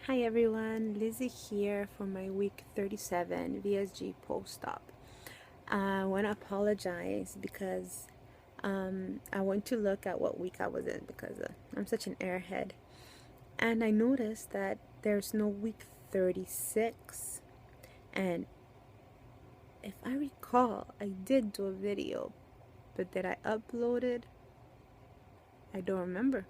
Hi everyone, Lizzie here for my week 37 VSG post-op. I want to apologize because I went to look at what week I was in because I'm such an airhead. And I noticed that there's no week 36. And if I recall, I did do a video, but did I upload it? I don't remember.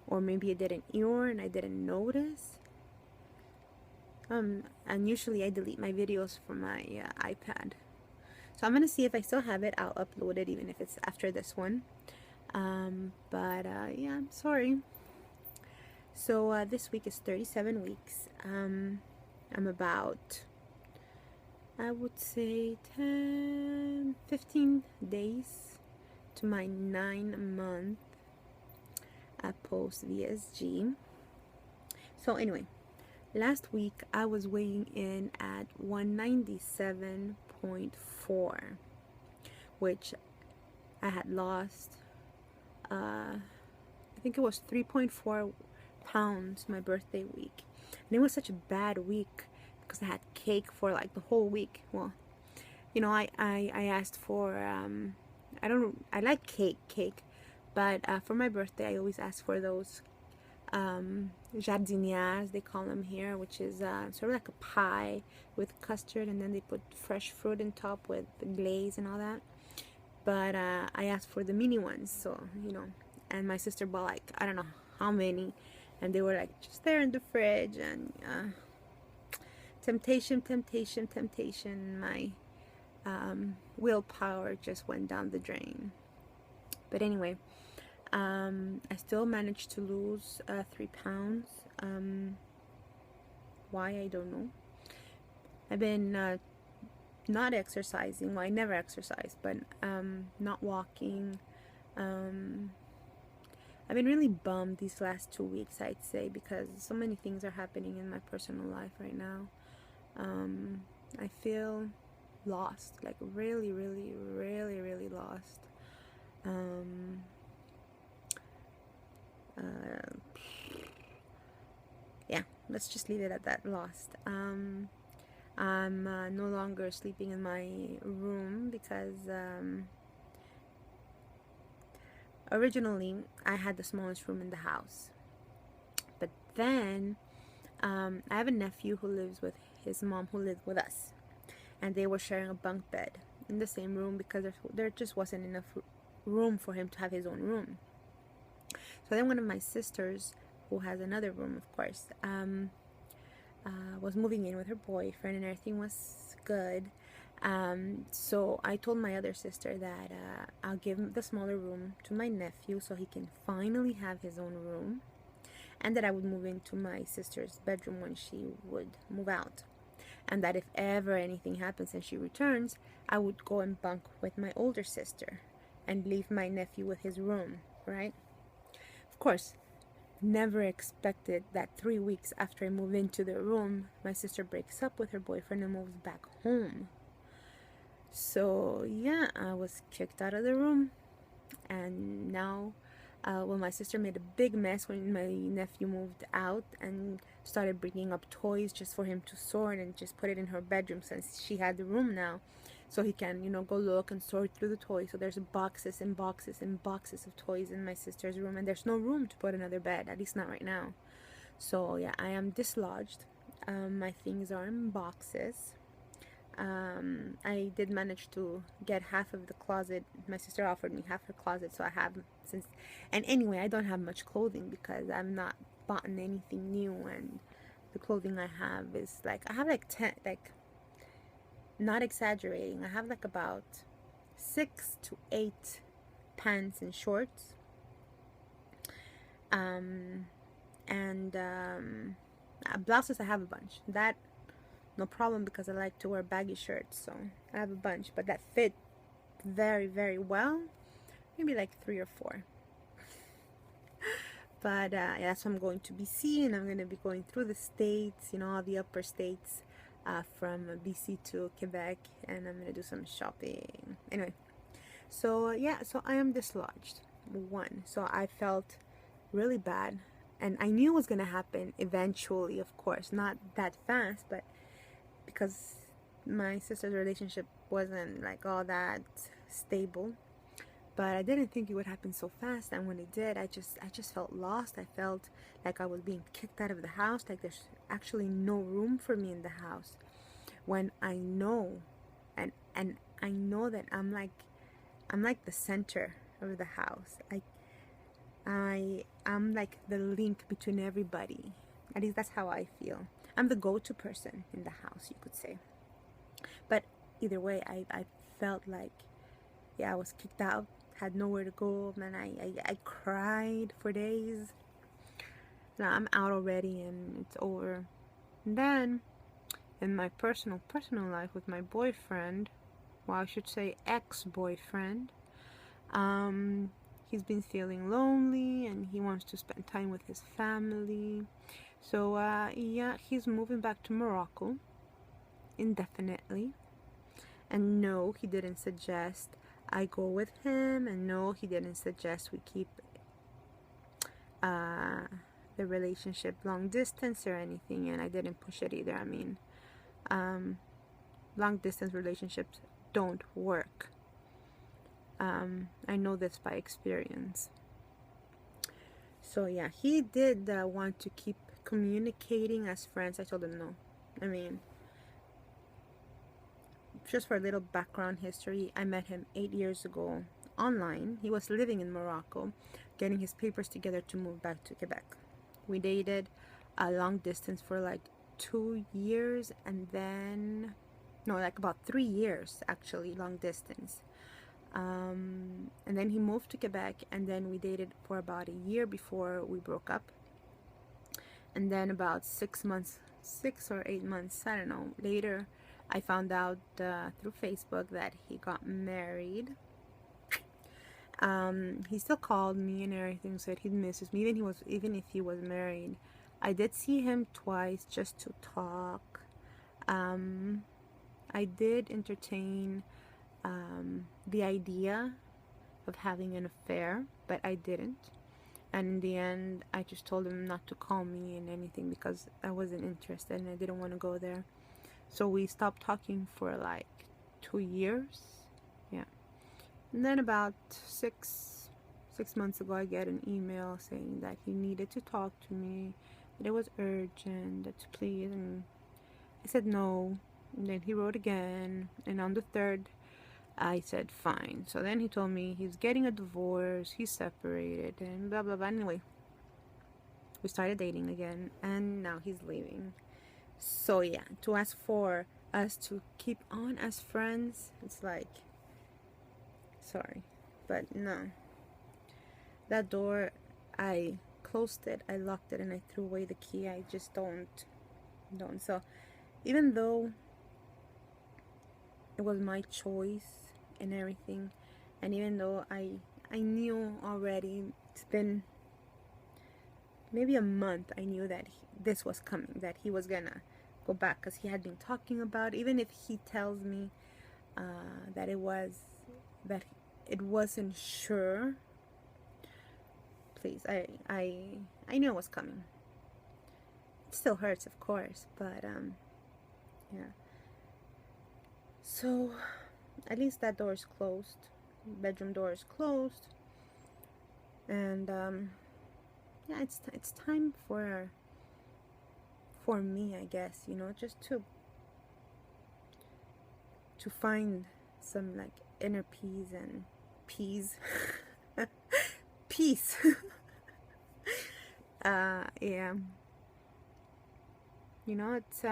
Or maybe it didn't air and I didn't notice. And usually I delete my videos from my iPad. So I'm gonna see if I still have it. I'll upload it even if it's after this one. But yeah, I'm sorry. So this week is 37 weeks. I'm about, I would say 15 days to my 9-month post VSG. So anyway, last week I was weighing in at 197.4, which I had lost, I think it was 3.4 pounds my birthday week. And it was such a bad week because I had cake for like the whole week. Well, I asked for, I like cake, but for my birthday I always ask for those jardinières, they call them here, which is sort of like a pie with custard, and then they put fresh fruit on top with the glaze and all that. But I asked for the mini ones, so and my sister bought like I don't know how many, and they were like just there in the fridge, and temptation, temptation, temptation. My willpower just went down the drain. But anyway, I still managed to lose 3 pounds. Why, I don't know. I've been not exercising. Well, I never exercise, but not walking. I've been really bummed these last 2 weeks, I'd say, because so many things are happening in my personal life right now. I feel lost, like really, really, really, really lost. Yeah, let's just leave it at that, lost. I'm no longer sleeping in my room because originally I had the smallest room in the house. But then I have a nephew who lives with his mom who lived with us. And they were sharing a bunk bed in the same room because there just wasn't enough room for him to have his own room. So then one of my sisters, who has another room, of course, was moving in with her boyfriend, and everything was good. So I told my other sister that I'll give the smaller room to my nephew so he can finally have his own room, and that I would move into my sister's bedroom when she would move out, and that if ever anything happens and she returns, I would go and bunk with my older sister and leave my nephew with his room, right? Of course, never expected that 3 weeks after I move into the room, my sister breaks up with her boyfriend and moves back home. So yeah, I was kicked out of the room, and now my sister made a big mess when my nephew moved out and started bringing up toys just for him to sort and just put it in her bedroom since she had the room now, so he can go look and sort through the toys. So there's boxes and boxes and boxes of toys in my sister's room, and there's no room to put another bed, at least not right now. So yeah, I am dislodged. My things are in boxes. I did manage to get half of the closet. My sister offered me half her closet, so I have since. And anyway, I don't have much clothing because I'm not bought anything new, and the clothing I have is like I have like 10, like not exaggerating. I have like about 6 to 8 pants and shorts, and blouses. I have a bunch. That no problem because I like to wear baggy shirts, so I have a bunch, but that fit very, very well. Maybe like 3 or 4. But yeah, that's what I'm going to BC, and I'm going to be going through the states, all the upper states, from BC to Quebec, and I'm going to do some shopping. Anyway, so yeah, so I am dislodged. 1. So I felt really bad And I knew it was going to happen eventually, of course, not that fast, but because my sister's relationship wasn't like all that stable. But I didn't think it would happen so fast, and when it did, I just felt lost. I felt like I was being kicked out of the house, like there's actually no room for me in the house. When I know, and I know that I'm like the center of the house. I'm like the link between everybody. At least that's how I feel. I'm the go-to person in the house, you could say. But either way, I felt like, yeah, I was kicked out, had nowhere to go, and I cried for days. Now I'm out already and it's over. And then in my personal life with my boyfriend, well, I should say ex-boyfriend, he's been feeling lonely and he wants to spend time with his family. So yeah, he's moving back to Morocco indefinitely. And no, he didn't suggest I go with him, and no, he didn't suggest we keep the relationship long distance or anything, and I didn't push it either. I mean, long distance relationships don't work. I know this by experience. So yeah, he did want to keep communicating as friends. I told him no. I mean, just for a little background history, I met him 8 years ago online. He was living in Morocco, getting his papers together to move back to Quebec. We dated a long distance for like 2 years, and then like about 3 years actually, long distance. And then he moved to Quebec, and then we dated for about a year before we broke up. And then about 6 or 8 months, I don't know, later, I found out through Facebook that he got married. He still called me and everything, said he misses me, even if he was married. I did see him twice just to talk. I did entertain the idea of having an affair, but I didn't. And in the end, I just told him not to call me and anything because I wasn't interested and I didn't want to go there. So we stopped talking for like 2 years. Yeah. And then about six months ago, I get an email saying that he needed to talk to me, that it was urgent, that to please. And I said no. And then he wrote again. And on the third, I said fine. So then he told me he's getting a divorce, he's separated, and blah blah blah. Anyway, we started dating again, and now he's leaving. So yeah, to ask for us to keep on as friends, it's like, sorry, but no. That door, I closed it, I locked it, and I threw away the key. I just don't. So even though it was my choice and everything, and even though I knew already, it's been maybe a month, I knew that this was coming, that he was gonna go back, because he had been talking about it. Even if he tells me that it wasn't sure, please, I knew it was coming. It still hurts, of course, but yeah. So at least that door is closed, bedroom door is closed, and yeah, it's time for me, I guess, just to find some like inner peace and peace. Yeah, it's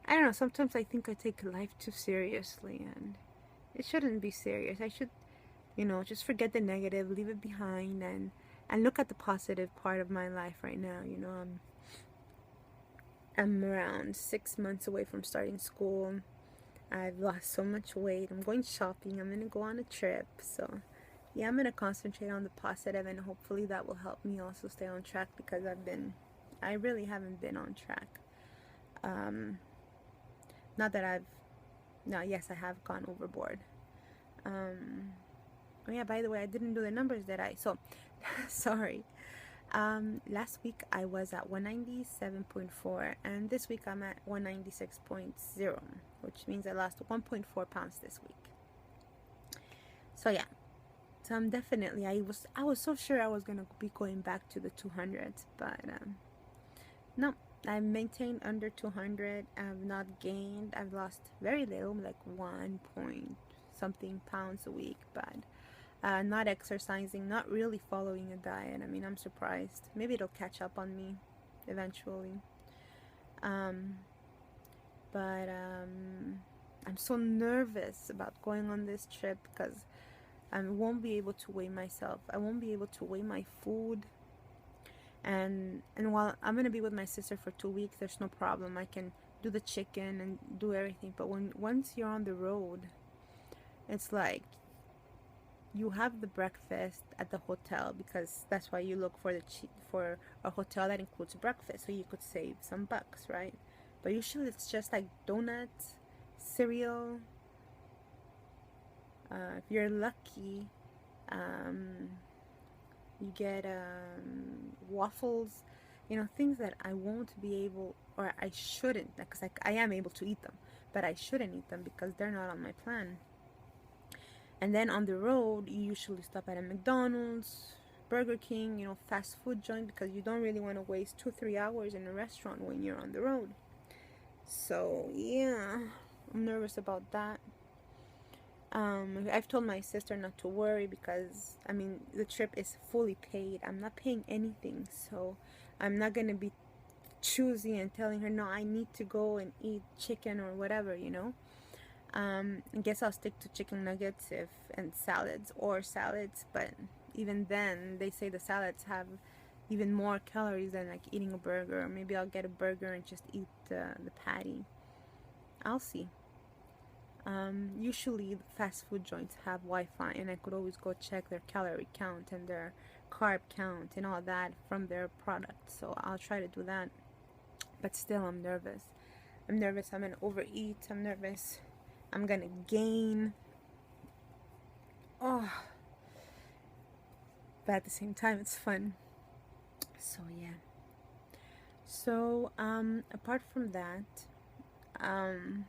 I don't know, sometimes I think I take life too seriously, and it shouldn't be serious. I should, just forget the negative, leave it behind, and look at the positive part of my life right now. I'm around 6 months away from starting school. I've lost so much weight. I'm going shopping. I'm going to go on a trip. So yeah, I'm going to concentrate on the positive, and hopefully that will help me also stay on track, because I really haven't been on track. Not that yes, I have gone overboard. Oh yeah, by the way, I didn't do the numbers, did I? So, sorry. Last week I was at 197.4, and this week I'm at 196.0, which means I lost 1.4 pounds this week. So yeah, so I'm definitely, I was so sure I was gonna be going back to the 200s, but no, I've maintained under 200. I've not gained. I've lost very little, like 1 point something pounds a week, but not exercising, not really following a diet. I mean, I'm surprised. Maybe it'll catch up on me eventually. Um, but I'm so nervous about going on this trip because I won't be able to weigh myself. I won't be able to weigh my food. And while I'm gonna be with my sister for 2 weeks, there's no problem. I can do the chicken and do everything. But once you're on the road, it's like you have the breakfast at the hotel, because that's why you look for a hotel that includes breakfast, so you could save some bucks, right? But usually it's just like donuts, cereal. If you're lucky, you get waffles, things that I won't be able, or I shouldn't, because I am able to eat them, but I shouldn't eat them because they're not on my plan. And then on the road, you usually stop at a McDonald's, Burger King, fast food joint, because you don't really want to waste 2-3 hours in a restaurant when you're on the road. So yeah, I'm nervous about that. I've told my sister not to worry because, I mean, the trip is fully paid. I'm not paying anything, so I'm not going to be choosy and telling her, no, I need to go and eat chicken or whatever, I guess I'll stick to chicken nuggets and salads, but even then, they say the salads have even more calories than like eating a burger. Maybe I'll get a burger and just eat the patty. I'll see. Usually fast food joints have Wi-Fi, and I could always go check their calorie count and their carb count and all that from their product. So I'll try to do that. But still, I'm nervous. I'm gonna overeat. I'm nervous I'm gonna gain. Oh, but at the same time, it's fun. So yeah. So apart from that, I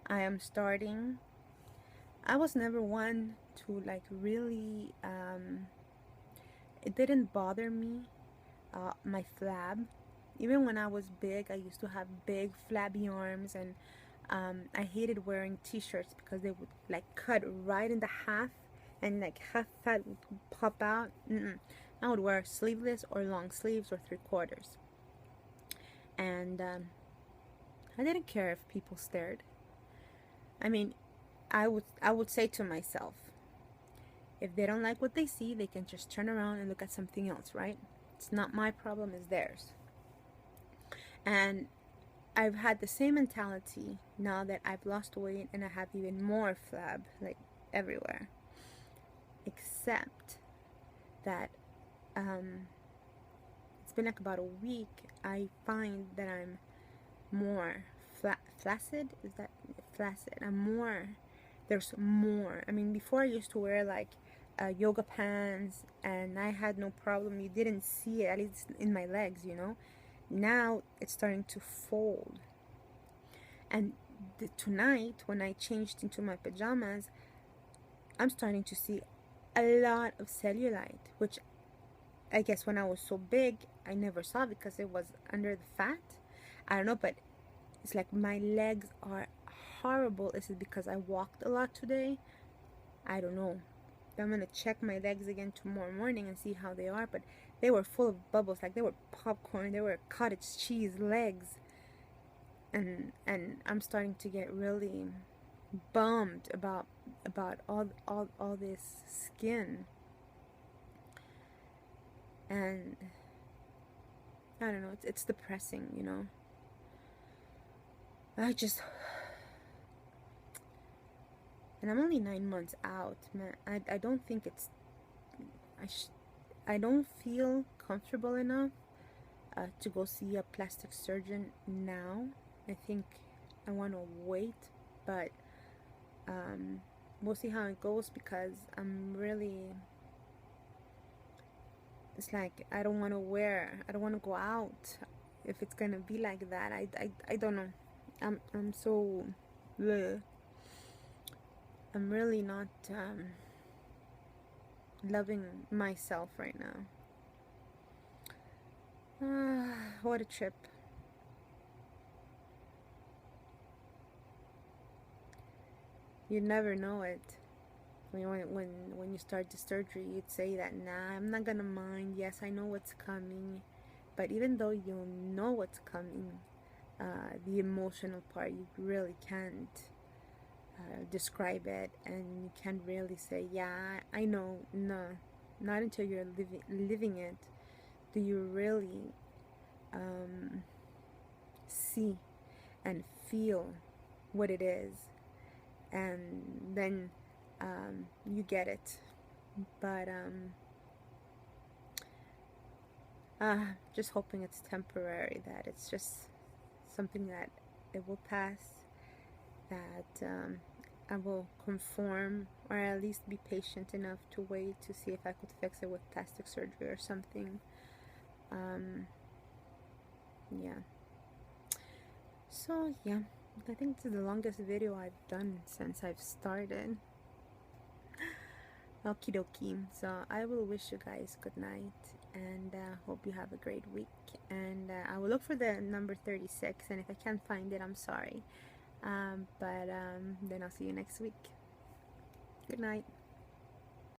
am starting. I was never one to like really. It didn't bother me. My flab. Even when I was big, I used to have big flabby arms, and I hated wearing t-shirts because they would like cut right in the half, and like half fat would pop out. I would wear sleeveless or long sleeves or 3/4, and I didn't care if people stared. I mean, I would say to myself, if they don't like what they see, they can just turn around and look at something else, right? It's not my problem, it's theirs. And I've had the same mentality now that I've lost weight and I have even more flab, like everywhere. Except that it's been like about a week. I find that I'm more flaccid. Is that flaccid? There's more. I mean, before I used to wear like yoga pants and I had no problem. You didn't see it, at least in my legs, Now it's starting to fold. And tonight, when I changed into my pajamas, I'm starting to see a lot of cellulite, which I guess when I was so big, I never saw because it was under the fat. I don't know, but it's like my legs are horrible. Is it because I walked a lot today? I don't know. I'm gonna check my legs again tomorrow morning and see how they are, but they were full of bubbles, like they were popcorn, they were cottage cheese legs. And I'm starting to get really bummed about all this skin. And I don't know, it's depressing, and I'm only 9 months out, man. I don't think it's I don't feel comfortable enough to go see a plastic surgeon now. I think I want to wait, but we'll see how it goes because I'm really it's like I don't want to wear, I don't want to go out if it's gonna be like that. I don't know. I'm so bleh. I'm really not loving myself right now. What a trip. You never know it. When you start the surgery, you'd say that, nah, I'm not gonna mind. Yes, I know what's coming. But even though you know what's coming, the emotional part, you really can't describe it, and you can't really say, yeah, I know. No, not until you're living it do you really see and feel what it is, and then you get it. But just hoping it's temporary, that it's just something that it will pass, that I will conform, or at least be patient enough to wait to see if I could fix it with plastic surgery or something. Yeah. So yeah, I think this is the longest video I've done since I've started. Okie dokie. So I will wish you guys good night, and hope you have a great week. And I will look for the number 36, and if I can't find it, I'm sorry. But then I'll see you next week. Good night.